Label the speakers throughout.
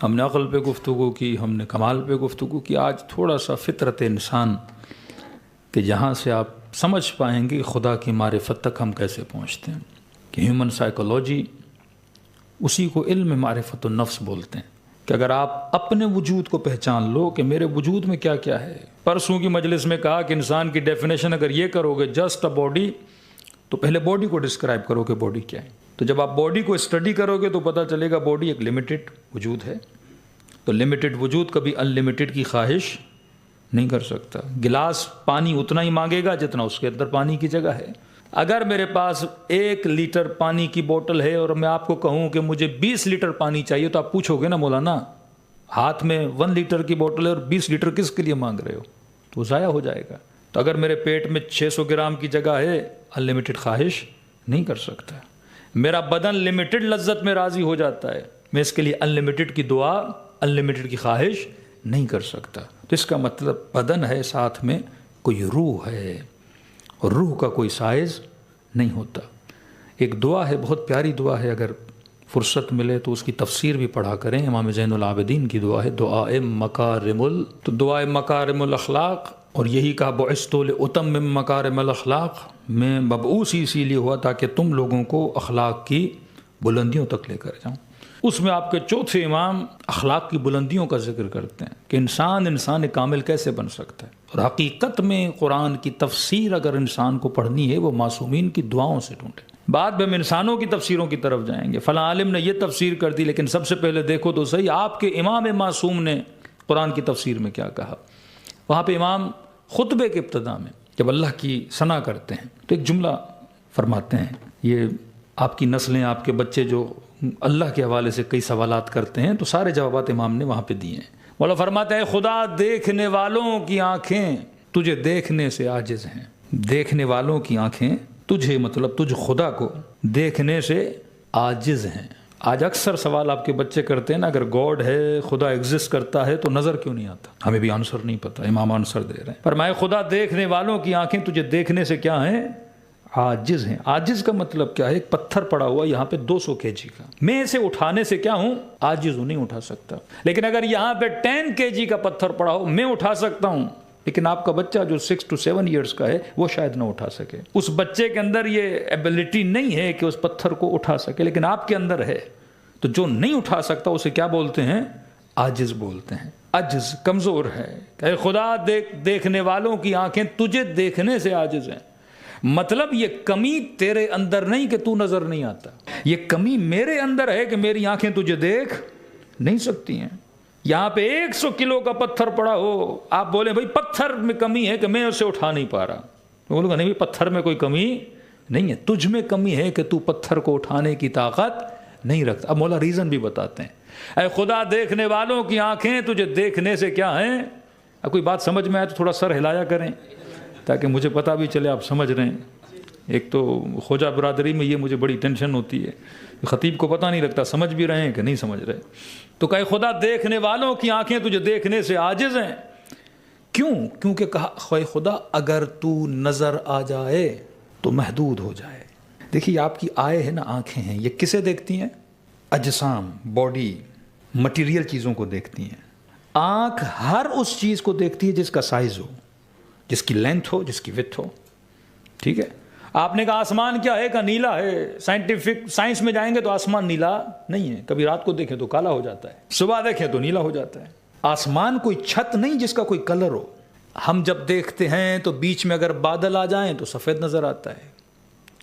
Speaker 1: ہم نے عقل پہ گفتگو کی، ہم نے کمال پہ گفتگو کی. آج تھوڑا سا فطرت انسان کہ جہاں سے آپ سمجھ پائیں گے خدا کی معرفت تک ہم کیسے پہنچتے ہیں، کہ ہیومن سائیکولوجی اسی کو علم معرفت النفس بولتے ہیں، کہ اگر آپ اپنے وجود کو پہچان لو کہ میرے وجود میں کیا کیا ہے. پرسوں کی مجلس میں کہا کہ انسان کی ڈیفینیشن اگر یہ کرو گے جسٹ اے باڈی، تو پہلے باڈی کو ڈسکرائب کرو کہ باڈی کیا ہے. تو جب آپ باڈی کو اسٹڈی کرو گے تو پتہ چلے گا باڈی ایک لمیٹڈ وجود ہے. تو لمیٹڈ وجود کبھی ان لمیٹڈ کی خواہش نہیں کر سکتا. گلاس پانی اتنا ہی مانگے گا جتنا اس کے اندر پانی کی جگہ ہے. اگر میرے پاس 1 لیٹر پانی کی بوتل ہے اور میں آپ کو کہوں کہ مجھے 20 لیٹر پانی چاہیے، تو آپ پوچھو گے نا مولانا ہاتھ میں 1 لیٹر کی بوتل ہے اور 20 لیٹر کس کے لیے مانگ رہے ہو؟ تو ضائع ہو جائے گا. تو اگر میرے پیٹ میں 600 گرام کی جگہ ہے، ان لمیٹڈ خواہش نہیں کر سکتا. میرا بدن لمیٹڈ لذت میں راضی ہو جاتا ہے، میں اس کے لیے ان لمیٹڈ کی دعا، ان لمیٹڈ کی خواہش نہیں کر سکتا. تو اس کا مطلب بدن ہے، ساتھ میں کوئی روح ہے، اور روح کا کوئی سائز نہیں ہوتا. ایک دعا ہے، بہت پیاری دعا ہے، اگر فرصت ملے تو اس کی تفسیر بھی پڑھا کریں. امام زین العابدین کی دعا ہے، دعائے دعائے مکارم الاخلاق. اور یہی کہا بعثت لاتمم مکارم الاخلاق، میں مبعوث اسی لیے ہوا تاکہ تم لوگوں کو اخلاق کی بلندیوں تک لے کر جاؤں. اس میں آپ کے چوتھے امام اخلاق کی بلندیوں کا ذکر کرتے ہیں کہ انسان کامل کیسے بن سکتا ہے. اور حقیقت میں قرآن کی تفسیر اگر انسان کو پڑھنی ہے وہ معصومین کی دعاؤں سے ڈھونڈے. بعد میں ہم انسانوں کی تفسیروں کی طرف جائیں گے، فلاں عالم نے یہ تفسیر کر دی، لیکن سب سے پہلے دیکھو تو صحیح آپ کے امام معصوم نے قرآن کی تفسیر میں کیا کہا. وہاں پہ امام خطبے کے ابتدا میں جب اللہ کی ثنا کرتے ہیں تو ایک جملہ فرماتے ہیں. یہ آپ کی نسلیں، آپ کے بچے جو اللہ کے حوالے سے کئی سوالات کرتے ہیں تو سارے جوابات امام نے وہاں پہ دیے ہیں. مولا فرماتا ہے خدا دیکھنے والوں کی آنکھیں تجھے دیکھنے سے عاجز ہیں. دیکھنے والوں کی آنکھیں تجھے، مطلب تجھ خدا کو دیکھنے سے عاجز ہیں. آج اکثر سوال آپ کے بچے کرتے ہیں نا، اگر گاڈ ہے، خدا ایگزسٹ کرتا ہے تو نظر کیوں نہیں آتا؟ ہمیں بھی آنسر نہیں پتا، امام آنسر دے رہے ہیں. فرمائے خدا دیکھنے والوں کی آنکھیں تجھے دیکھنے سے کیا ہیں؟ عاجز ہیں. عاجز کا مطلب کیا ہے؟ ایک پتھر پڑا ہوا یہاں پہ 200 kg کا، میں اسے اٹھانے سے کیا ہوں؟ عاجز ہوں، نہیں اٹھا سکتا. لیکن اگر یہاں پہ 10 kg کا پتھر پڑا ہو، میں اٹھا سکتا ہوں. لیکن آپ کا بچہ جو 6 to 7 ایئرز کا ہے وہ شاید نہ اٹھا سکے. اس بچے کے اندر یہ ایبلٹی نہیں ہے کہ اس پتھر کو اٹھا سکے، لیکن آپ کے اندر ہے. تو جو نہیں اٹھا سکتا اسے کیا بولتے ہیں؟ عاجز بولتے ہیں. عجز کمزور ہے. کہ خدا دیکھنے والوں کی آنکھیں تجھے دیکھنے سے عاجز ہیں. مطلب یہ کمی تیرے اندر نہیں کہ تو نظر نہیں آتا، یہ کمی میرے اندر ہے کہ میری آنکھیں تجھے دیکھ نہیں سکتی ہیں. یہاں پہ 100 کلو کا پتھر پڑا ہو، آپ بولیں بھائی پتھر میں کمی ہے کہ میں اسے اٹھا نہیں پا رہا. میں بولوں گا نہیں، پتھر میں کوئی کمی نہیں ہے، تجھ میں کمی ہے کہ تو پتھر کو اٹھانے کی طاقت نہیں رکھتا. اب مولا ریزن بھی بتاتے ہیں. اے خدا دیکھنے والوں کی آنکھیں تجھے دیکھنے سے کیا ہیں؟ اب کوئی بات سمجھ میں آئے تو تھوڑا سر ہلایا کریں تاکہ مجھے پتہ بھی چلے آپ سمجھ رہے ہیں. ایک تو خوجہ برادری میں یہ مجھے بڑی ٹینشن ہوتی ہے، خطیب کو پتہ نہیں لگتا سمجھ بھی رہے ہیں کہ نہیں سمجھ رہے. تو کہے خدا دیکھنے والوں کی آنکھیں تجھے دیکھنے سے عاجز ہیں. کیوں؟ کیونکہ کہا خدا اگر تو نظر آ جائے تو محدود ہو جائے. دیکھیے آپ کی آئے ہیں نا، آنکھیں ہیں، یہ کسے دیکھتی ہیں؟ اجسام، باڈی، مٹیریل چیزوں کو دیکھتی ہیں. آنکھ ہر اس چیز کو دیکھتی ہے جس کا سائز ہو، جس کی لینتھ ہو، جس کی وڈتھ ہو. ٹھیک ہے. آپ نے کہا آسمان کیا ہے؟ کہ نیلا ہے. سائنس میں جائیں گے تو آسمان نیلا نہیں ہے. کبھی رات کو دیکھیں تو کالا ہو جاتا ہے، صبح دیکھیں تو نیلا ہو جاتا ہے. آسمان کوئی چھت نہیں جس کا کوئی کلر ہو. ہم جب دیکھتے ہیں تو بیچ میں اگر بادل آ جائیں تو سفید نظر آتا ہے،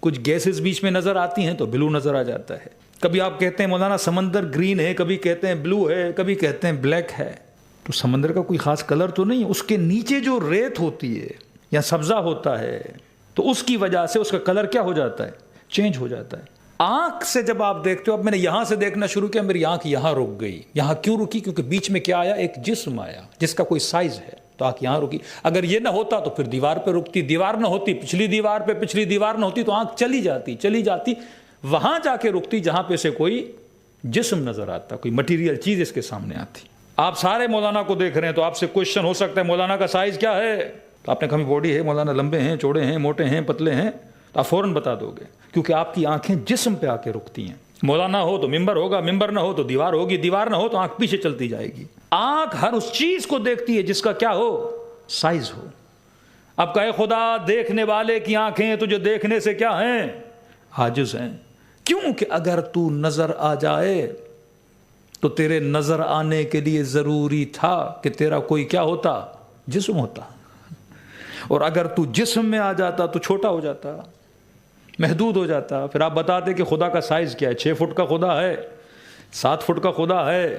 Speaker 1: کچھ گیسز بیچ میں نظر آتی ہیں تو بلو نظر آ جاتا ہے. کبھی آپ کہتے ہیں مولانا سمندر گرین ہے، کبھی کہتے ہیں بلو ہے، کبھی کہتے ہیں بلیک ہے. تو سمندر کا کوئی خاص کلر تو نہیں ہے، اس کے نیچے جو ریت ہوتی ہے یا سبزہ ہوتا ہے تو اس کی وجہ سے اس کا کلر کیا ہو جاتا ہے؟ چینج ہو جاتا ہے. آنکھ سے جب آپ دیکھتے ہو، اب میں نے یہاں سے دیکھنا شروع کیا، میری آنکھ یہاں رک گئی. یہاں کیوں رکی؟ کیونکہ بیچ میں کیا آیا؟ ایک جسم آیا جس کا کوئی سائز ہے، تو آنکھ یہاں رکی. اگر یہ نہ ہوتا تو پھر دیوار پہ رکتی، دیوار نہ ہوتی پچھلی دیوار پہ، پچھلی دیوار نہ ہوتی تو آنکھ چلی جاتی وہاں جا کے رکتی جہاں پہ سے کوئی جسم نظر آتا، کوئی مٹیریل چیز اس کے سامنے آتی. آپ سارے مولانا کو دیکھ رہے ہیں تو آپ سے کوشچن ہو سکتا ہے مولانا کا سائز کیا ہے؟ تو آپ نے کہا باڈی ہے، مولانا لمبے ہیں، چوڑے ہیں، موٹے ہیں، پتلے ہیں، تو آپ فوراً بتا دو گے، کیونکہ آپ کی آنکھیں جسم پہ آ کے رکتی ہیں. مولانا ہو تو ممبر ہوگا، ممبر نہ ہو تو دیوار ہوگی، دیوار نہ ہو تو آنکھ پیچھے چلتی جائے گی۔ آنکھ ہر اس چیز کو دیکھتی ہے جس کا کیا ہو، سائز ہو۔ اب کہے خدا دیکھنے والے کی آنکھیں تجھے دیکھنے سے کیا ہیں، عاجز ہیں، کیونکہ اگر تو نظر آ جائے تو تیرے نظر آنے کے لیے ضروری تھا کہ تیرا کوئی کیا ہوتا، جسم ہوتا، اور اگر تو جسم میں آ جاتا تو چھوٹا ہو جاتا، محدود ہو جاتا۔ پھر آپ بتاتے کہ خدا کا سائز کیا ہے، 6 فٹ کا خدا ہے، 7 فٹ کا خدا ہے،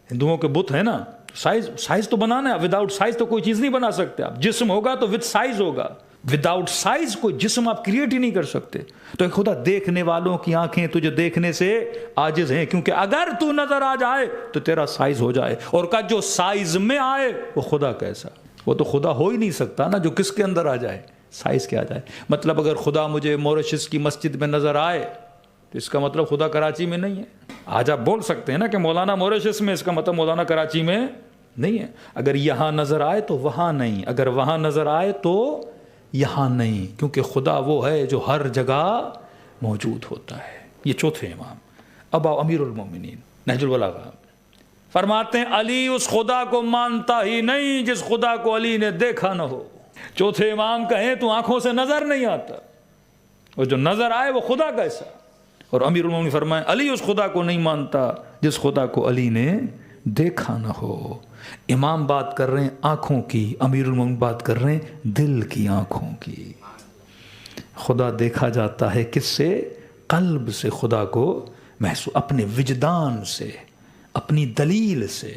Speaker 1: ہندوؤں کے بت ہے نا، سائز تو بنانا ہے، وداؤٹ سائز تو کوئی چیز نہیں بنا سکتے آپ۔ جسم ہوگا تو وتھ سائز ہوگا، وداؤٹ سائز کوئی جسم آپ کریٹ ہی نہیں کر سکتے۔ تو خدا دیکھنے والوں کی آنکھیں تجھے دیکھنے سے عاجز ہیں، کیونکہ اگر تو نظر آ جائے تو تیرا سائز ہو جائے، اور کا جو سائز میں آئے وہ خدا کیسا، وہ تو خدا ہو ہی نہیں سکتا نا جو کس کے اندر آ جائے، سائز کے آ جائے۔ مطلب اگر خدا مجھے موریشس کی مسجد میں نظر آئے تو اس کا مطلب خدا کراچی میں نہیں ہے۔ آج آپ بول سکتے ہیں نا کہ مولانا موریشس میں، اس کا مطلب مولانا کراچی میں نہیں ہے۔ اگر یہاں نظر آئے تو وہاں نہیں، اگر وہاں نظر آئے تو یہاں نہیں، کیونکہ خدا وہ ہے جو ہر جگہ موجود ہوتا ہے۔ یہ چوتھے امام اب امیر المومنین نہج البلاغہ فرماتے ہیں علی اس خدا کو مانتا ہی نہیں جس خدا کو علی نے دیکھا نہ ہو۔ چوتھے امام کہیں تو آنکھوں سے نظر نہیں آتا، اور جو نظر آئے وہ خدا کیسا، اور امیر المومنین فرمائے علی اس خدا کو نہیں مانتا جس خدا کو علی نے دیکھا نہ ہو۔ امام بات کر رہے ہیں آنکھوں کی، امیر المومنین بات کر رہے ہیں دل کی آنکھوں کی۔ خدا دیکھا جاتا ہے کس سے، قلب سے خدا کو محسوس، اپنے وجدان سے، اپنی دلیل سے۔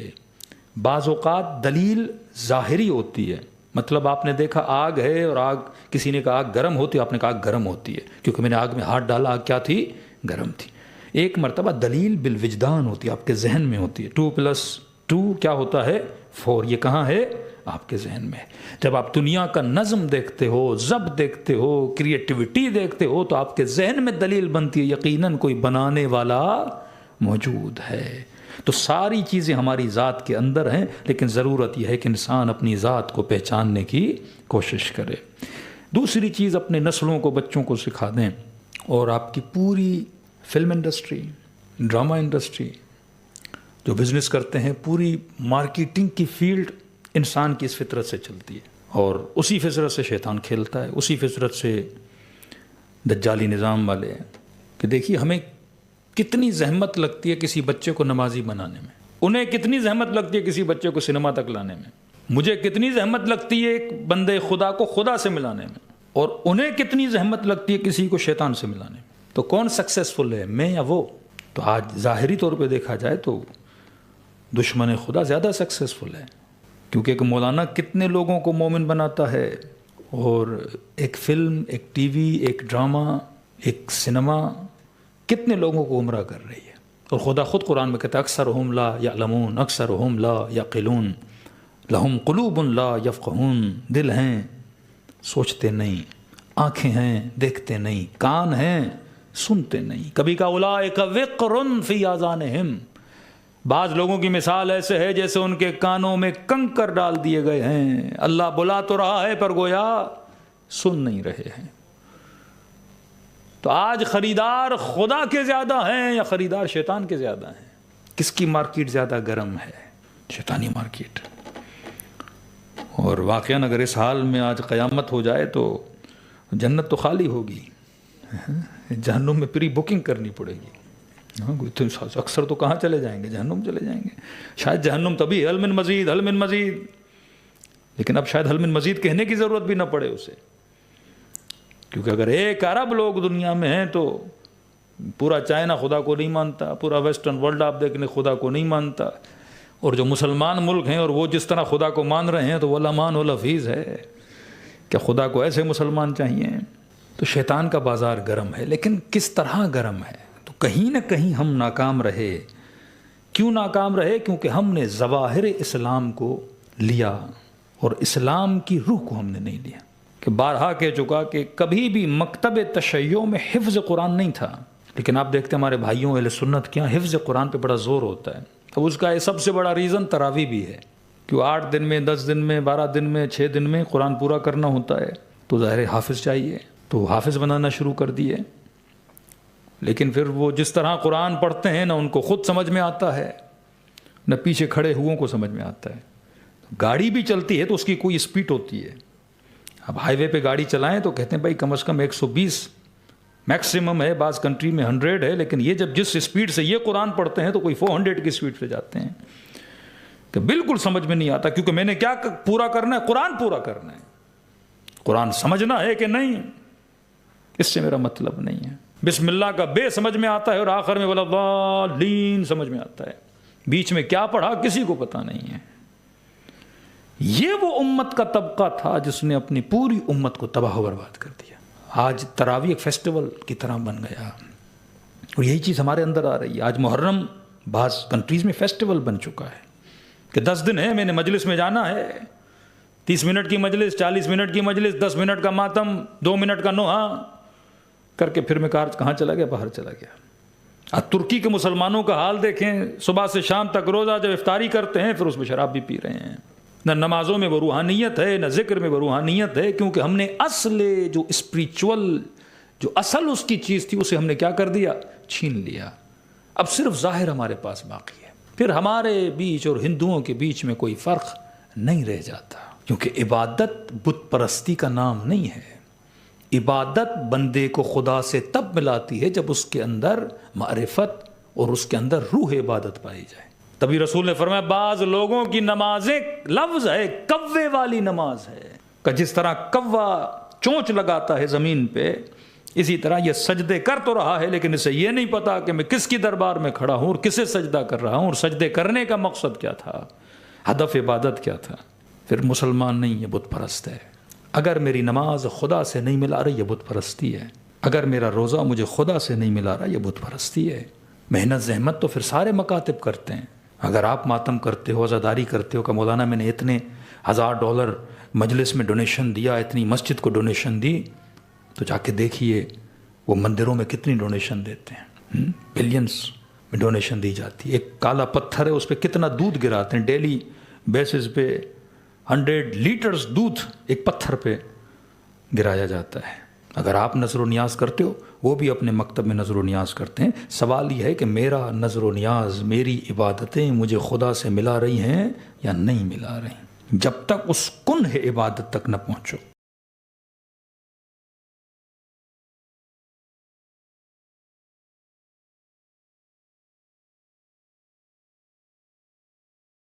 Speaker 1: بعض اوقات دلیل ظاہری ہوتی ہے، مطلب آپ نے دیکھا آگ ہے، اور آگ کسی نے کہا آگ گرم ہوتی ہے، آپ نے کہا آگ گرم ہوتی ہے کیونکہ میں نے آگ میں ہاتھ ڈالا، آگ کیا تھی، گرم تھی۔ ایک مرتبہ دلیل بالوجدان ہوتی ہے، آپ کے ذہن میں ہوتی ہے، 2+2 کیا ہوتا ہے، 4۔ یہ کہاں ہے، آپ کے ذہن میں۔ جب آپ دنیا کا نظم دیکھتے ہو، ضبط دیکھتے ہو، کریٹیوٹی دیکھتے ہو، تو آپ کے ذہن میں دلیل بنتی ہے یقیناً کوئی بنانے والا موجود ہے۔ تو ساری چیزیں ہماری ذات کے اندر ہیں، لیکن ضرورت یہ ہے کہ انسان اپنی ذات کو پہچاننے کی کوشش کرے۔ دوسری چیز اپنے نسلوں کو، بچوں کو سکھا دیں، اور آپ کی پوری فلم انڈسٹری، ڈرامہ انڈسٹری، جو بزنس کرتے ہیں، پوری مارکیٹنگ کی فیلڈ انسان کی اس فطرت سے چلتی ہے، اور اسی فطرت سے شیطان کھیلتا ہے، اسی فطرت سے دجالی نظام والے ہیں۔ کہ دیکھیے ہمیں کتنی زحمت لگتی ہے کسی بچے کو نمازی بنانے میں، انہیں کتنی زحمت لگتی ہے کسی بچے کو سنیما تک لانے میں، مجھے کتنی زحمت لگتی ہے ایک بندے خدا کو خدا سے ملانے میں، اور انہیں کتنی زحمت لگتی ہے کسی کو شیطان سے ملانے میں۔ تو کون سکسیسفل ہے، میں یا وہ؟ تو آج ظاہری طور پہ دیکھا جائے تو دشمن خدا زیادہ سکسیسفل ہے، کیونکہ ایک مولانا کتنے لوگوں کو مومن بناتا ہے، اور ایک فلم، ایک ٹی وی، ایک ڈرامہ، ایک سنیما کتنے لوگوں کو گمراہ کر رہی ہے۔ اور خدا خود قرآن میں کہتا ہے اکثرہم لا یعلمون، اکثرہم لا یعقلون، لہم قلوب لا یفقہون، دل ہیں سوچتے نہیں، آنکھیں ہیں دیکھتے نہیں، کان ہیں سنتے نہیں۔ کبھی کا اولئک وقر فی آذانہم، بعض لوگوں کی مثال ایسے ہے جیسے ان کے کانوں میں کنکر ڈال دیے گئے ہیں، اللہ بلا تو رہا ہے پر گویا سن نہیں رہے ہیں۔ تو آج خریدار خدا کے زیادہ ہیں یا خریدار شیطان کے زیادہ ہیں؟ کس کی مارکیٹ زیادہ گرم ہے؟ شیطانی مارکیٹ۔ اور واقعاً اگر اس حال میں آج قیامت ہو جائے تو جنت تو خالی ہوگی، جہنم میں پری بکنگ کرنی پڑے گی۔ اکثر تو کہاں چلے جائیں گے، جہنم چلے جائیں گے۔ شاید جہنم تبھی حل من مزید، حل من مزید، لیکن اب شاید حل من مزید کہنے کی ضرورت بھی نہ پڑے اسے، کیونکہ اگر 1 ارب لوگ دنیا میں ہیں تو پورا چائنا خدا کو نہیں مانتا، پورا ویسٹرن ورلڈ آپ دیکھ لیں خدا کو نہیں مانتا، اور جو مسلمان ملک ہیں اور وہ جس طرح خدا کو مان رہے ہیں تو وہ لامان و لفیظ ہے کہ خدا کو ایسے مسلمان چاہیے۔ تو شیطان کا بازار گرم ہے، لیکن کس طرح گرم ہے؟ تو کہیں نہ کہیں ہم ناکام رہے۔ کیوں ناکام رہے؟ کیونکہ ہم نے ظواہر اسلام کو لیا اور اسلام کی روح کو ہم نے نہیں لیا۔ کہ بارہا کہہ چکا کہ کبھی بھی مکتب تشیع میں حفظ قرآن نہیں تھا، لیکن آپ دیکھتے ہیں ہمارے بھائیوں اہل سنت کیا حفظ قرآن پہ بڑا زور ہوتا ہے۔ اب اس کا سب سے بڑا ریزن تراویح بھی ہے، کہ 8 دن میں، 10 دن میں، 12 دن میں، 6 دن میں قرآن پورا کرنا ہوتا ہے، تو ظاہر حافظ چاہیے، تو حافظ بنانا شروع کر دیے۔ لیکن پھر وہ جس طرح قرآن پڑھتے ہیں نہ ان کو خود سمجھ میں آتا ہے نہ پیچھے کھڑے ہوئوں کو سمجھ میں آتا ہے. گاڑی بھی چلتی ہے تو اس کی کوئی اسپیڈ ہوتی ہے. اب ہائی وے پہ گاڑی چلائیں تو کہتے ہیں بھائی کم از کم 120 میکسیمم ہے, بعض کنٹری میں 100 ہے, لیکن یہ جب جس اسپیڈ سے یہ قرآن پڑھتے ہیں تو کوئی 400 کی اسپیڈ پہ جاتے ہیں کہ بالکل سمجھ میں نہیں آتا. کیونکہ میں نے کیا پورا کرنا ہے؟ قرآن پورا کرنا ہے. قرآن سمجھنا ہے کہ نہیں اس سے میرا مطلب نہیں ہے. بسم اللہ کا بے سمجھ میں آتا ہے اور آخر میں وَلَضَّالِّينَ سمجھ میں آتا ہے. بیچ میں کیا پڑھا کسی کو پتہ نہیں ہے. یہ وہ امت کا طبقہ تھا جس نے اپنی پوری امت کو تباہ و برباد کر دیا. آج تراویح ایک فیسٹیول کی طرح بن گیا اور یہی چیز ہمارے اندر آ رہی ہے. آج محرم بعض کنٹریز میں فیسٹیول بن چکا ہے کہ 10 دن ہے, میں نے مجلس میں جانا ہے, 30 منٹ کی مجلس, 40 منٹ کی مجلس, 10 منٹ کا ماتم, 2 منٹ کا نوحہ کر کے پھر میں کہاں چلا گیا؟ باہر چلا گیا. آج ترکی کے مسلمانوں کا حال دیکھیں, صبح سے شام تک روزہ جب افطاری کرتے ہیں پھر اس میں شراب بھی پی رہے ہیں. نہ نمازوں میں وہ روحانیت ہے, نہ ذکر میں وہ روحانیت ہے, کیونکہ ہم نے اصل جو اسپریچول جو اصل اس کی چیز تھی اسے ہم نے کیا کر دیا؟ چھین لیا. اب صرف ظاہر ہمارے پاس باقی ہے. پھر ہمارے بیچ اور ہندوؤں کے بیچ میں کوئی فرق نہیں رہ جاتا, کیونکہ عبادت بت پرستی کا نام نہیں ہے. عبادت بندے کو خدا سے تب ملاتی ہے جب اس کے اندر معرفت اور اس کے اندر روح عبادت پائی جائے. تبھی رسول نے فرمایا بعض لوگوں کی نمازیں لفظ ہے کوے والی نماز ہے, کہ جس طرح کوا چونچ لگاتا ہے زمین پہ, اسی طرح یہ سجدے کر تو رہا ہے لیکن اسے یہ نہیں پتا کہ میں کس کی دربار میں کھڑا ہوں اور کسے سجدہ کر رہا ہوں, اور سجدے کرنے کا مقصد کیا تھا, ہدف عبادت کیا تھا. پھر مسلمان نہیں, یہ بت پرست ہے. اگر میری نماز خدا سے نہیں ملا رہی, یہ بت پرستی ہے. اگر میرا روزہ مجھے خدا سے نہیں ملا رہا, یہ بت پرستی ہے. محنت زحمت تو پھر سارے مکاتب کرتے ہیں. اگر آپ ماتم کرتے ہو, عزاداری کرتے ہو کہ مولانا میں نے اتنے $1000 مجلس میں ڈونیشن دیا, اتنی مسجد کو ڈونیشن دی, تو جا کے دیکھیے وہ مندروں میں کتنی ڈونیشن دیتے ہیں, بلینس میں ڈونیشن دی جاتی ہے. ایک کالا پتھر ہے, اس پہ کتنا دودھ گراتے ہیں ڈیلی بیسس پہ, 100 لیٹرز دودھ ایک پتھر پہ گرایا جاتا ہے. اگر آپ نظر و نیاز کرتے ہو, وہ بھی اپنے مکتب میں نظر و نیاز کرتے ہیں. سوال یہ ہے کہ میرا نظر و نیاز, میری عبادتیں مجھے خدا سے ملا رہی ہیں یا نہیں ملا رہی. جب تک اس کنہ عبادت تک نہ پہنچو